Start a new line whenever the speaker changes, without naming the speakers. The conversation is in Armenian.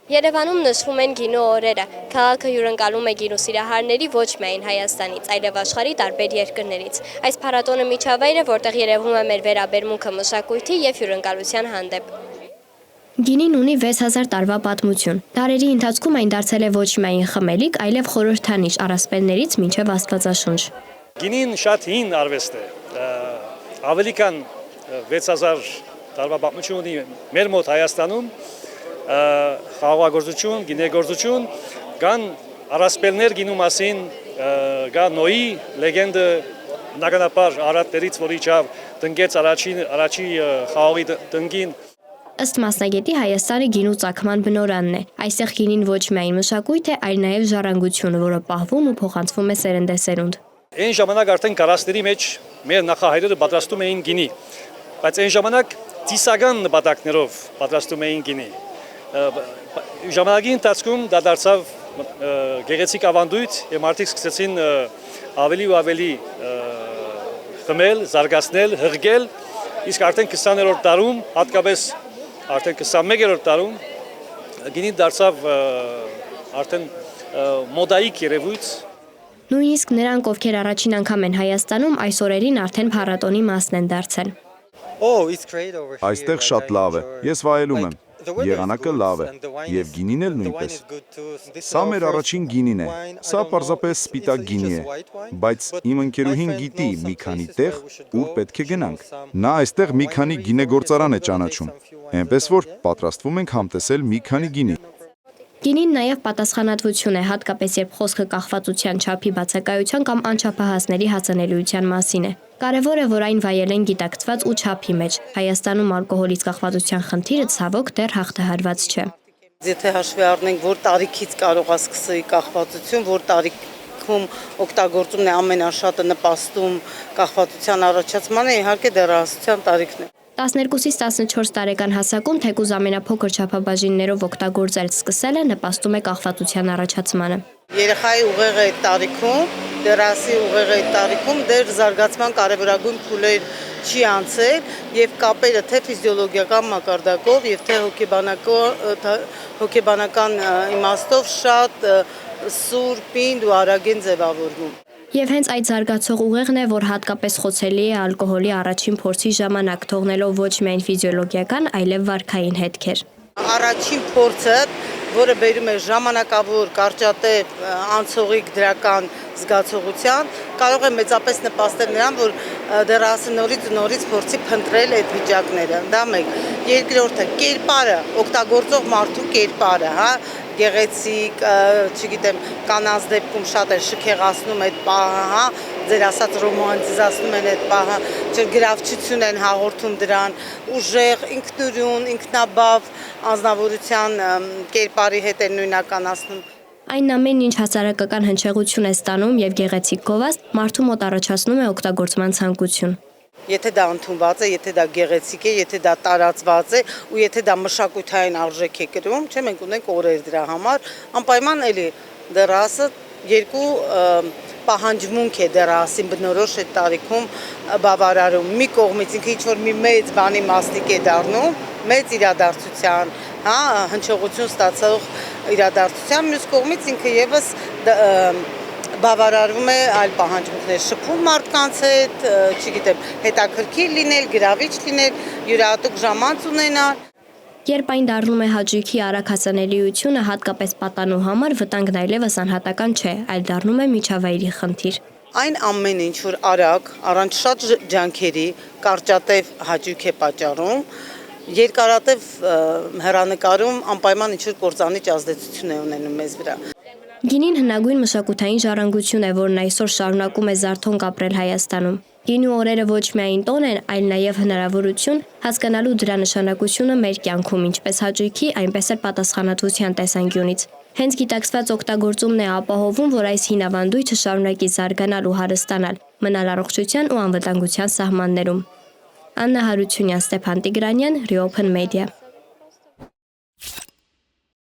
Երևանում նշվում են գինու օրերը, քաղաքը հյուրընկալում է գինու սիրահարների ոչ միայն Հայաստանից, այլև աշխարհի տարբեր երկրներից։ Այս փառատոնը միջավայր է, որտեղ երևում է մեր վերաբերմունքը մշակույթի և հյուրընկալության հանդեպ։
Գինին ունի 6000 տարվա պատմություն։ Դարերի ընթացքում այն դարձել է ոչ միայն խմելիք, այլև խորհրդանիշ առասպելներից մինչև Աստվածաշունչ։
Գինին շատ հին արվեստ է, ավելի քան 6000 տարվա պատմություն ունի մեր մոտ Հայաստանում, խաղաղագործություն, գինեգործություն, կան առասպելներ գինու մասին, կա Նոյի լեգենդը, բնականաբար արատներից, որ իջավ տնկեց առաջի խաղողի տնկին։
Ըստ մասնագետի Հայաստանը գինու ծագման բնորանն է։ Այստեղ գինին ոչ միայն մշակույթ է, այլ նաև ժառանգություն, որը պահվում ու փոխանցվում է սերնդեսերունդ։
Այն ժամանակ արդեն կարասների մեջ մեր նախահայրերը պատրաստում էին գինի, բայց այն ժամանակ ծիսական նպատակներով պատրաստում էին գինի։ Ժամանակի ընթացքում դա դարձավ գեղեցիկ ավանդույթ եւ մարդիկ սկսեցին ավելի ու ավելի խմել, զարգացնել, հղկել, իսկ արդեն 20-րդ դարում, հատկապես արդեն 21-րդ դարում գինին դարձավ արդեն մոդայիկ երևույթ։
Նույնիսկ նրանք, ովքեր առաջին անգամ են Հայաստանում, այս օրերին արդեն փառատոնի մասն են դարձել։
Այստեղ շատ լավ է, ես վայելում եմ, եղանակը լավ է, և գինին էլ նույնպես։ Սա մեր առաջին գինին է, սա պարզապես սպիտակ գինի է, բայց իմ ընկերուհին գիտի մի քանի տեղ, ուր պետք է գնանք։ Նա այստեղ մի քանի գինեգործարան է ճանաչում, այնպես որ պատրաստվում ենք համտեսել մի քանի գինի։
Գինին նաև պատասխանատվություն է, հատկապես երբ խոսքը կախվածության չափի բացակայության կամ անչափահասների հասանելիության մասին է։ Կարևոր է, որ այն վայելեն գիտակցված ու չափի մեջ։ Հայաստանում ալկոհոլից կախվածության խնդիրը ցավոք դեռ հաղթահարված չէ։
Եթե հաշվի առնենք, որ տարիքից կարող է սկսել կախվածություն, որ տարիքում օգտագործումն է ամենաշատը նպաստում կախվածության առաջացմանը, իհարկե դեռահասության տարիքն է։
12-ից 14 տարեկան հասակում թեկուզ ամենափոքր չափաբաժիններով օգտագործել սկսելը նպաստում է կախվածության առաջացմանը։
Երեխայի ուղեղի այդ տարիքում, դեռահասի ուղեղի այդ տարիքում դեռ զարգացման կարևորագույն փուլեր չի անցել եւ կապերը թե ֆիզիոլոգիական մակարդակով եւ թե հոգեբանական իմաստով շատ սուր, պինդ ու արագ են ձևավորվում։
Եվ հենց այդ զարգացող ուղեղն է, որ հատկապես խոցելի է ալկոհոլի առաջին փորձի ժամանակ, թողնելով ոչ միայն ֆիզիոլոգիական, այլև վարքային հետքեր։
Առաջին փորձը, որը բերում է ժամանակավոր, կարճատև, անցողիկ դրական զգացողության, կարող է մեծապես նպաստել նրան, որ դեռահասը նորից փորձի փնտրել այդ վիճակները։ Դա մեկ։ Երկրորդը, կերպարը, օգտագործող մարդու կերպարը, հա, գեղեցիկ, չգիտեմ, կանանց դեպքում շատ են շքեղացնում այդ պահը, հա, ձեր ասած ռոմանտիզացնում են այդ պահը, գրավչություն են հաղորդում դրան, ուժեղ, ինքնուրույն, ինքնաբավ անձնավորության կերպարի հետ են նույնականացնում։
Այն ամեն ինչ հասարակական հնչեղություն է ստանում եւ գեղեցիկ գովազդ մարդու մոտ առաջացնում է օգտագործման ցանկություն։
Եթե դա ընդունված է, եթե դա գեղեցիկ է, եթե դա տարածված է ու եթե դա մշակութային արժեք է կրում, չէ, մենք ունենք օրեր դրա համար, անպայման էլի դեռահասը երկու պահանջմունք է դեռահասին բնորոշ այդ տարիքում բավարարում։ Մի կողմից ինքը ինչ-որ մի մեծ բանի մասնիկ է դառնում, մեծ իրադարձության, հա, հնչողություն ստացող իրադարձության, մյուս կողմից ինքը եւս բավարարվում է այլ պահանջմունքներ, շփում մարդկանց հետ, չգիտեմ, հետաքրքիր լինել, գրավիչ լինել, յուրահատուկ ժամանց ունենալ։
Երբ այն դառնում է հաճույքի արագ հասանելիությունը, հատկապես պատանու համար, վտանգն այլևս անհատական չէ, այլ դառնում է միջավայրի խնդիր։
Այն ամեն ինչ, որ արագ, առանց շատ ջանքերի, կարճատև հաճույք է պատճառում, երկարատև հեռանկարում անպայման ինչ-որ կործանիչ ազդեցություն է ունենում մեզ վրա։
Գինին հնագույն մշակութային ժառանգություն է, որն այսօր շարունակում է զարթոնք ապրել Հայաստանում։ Գինու օրերը ոչ միայն տոն են, այլ նաև հնարավորություն հասկանալու դրա նշանակությունը մեր կյանքում, ինչպես հաճույքի, այնպես էլ պատասխանատվության տեսանկյունից։ Հենց գիտակցված օգտագործումն է ապահովում, որ այս հին ավանդույթը շարունակի զարգանալ ու հարստանալ, մնալ առողջության ու անվտանգության սահմաններում։ Աննա Հարությունյան, Ստեփան Տիգրանյան, Reopen Media։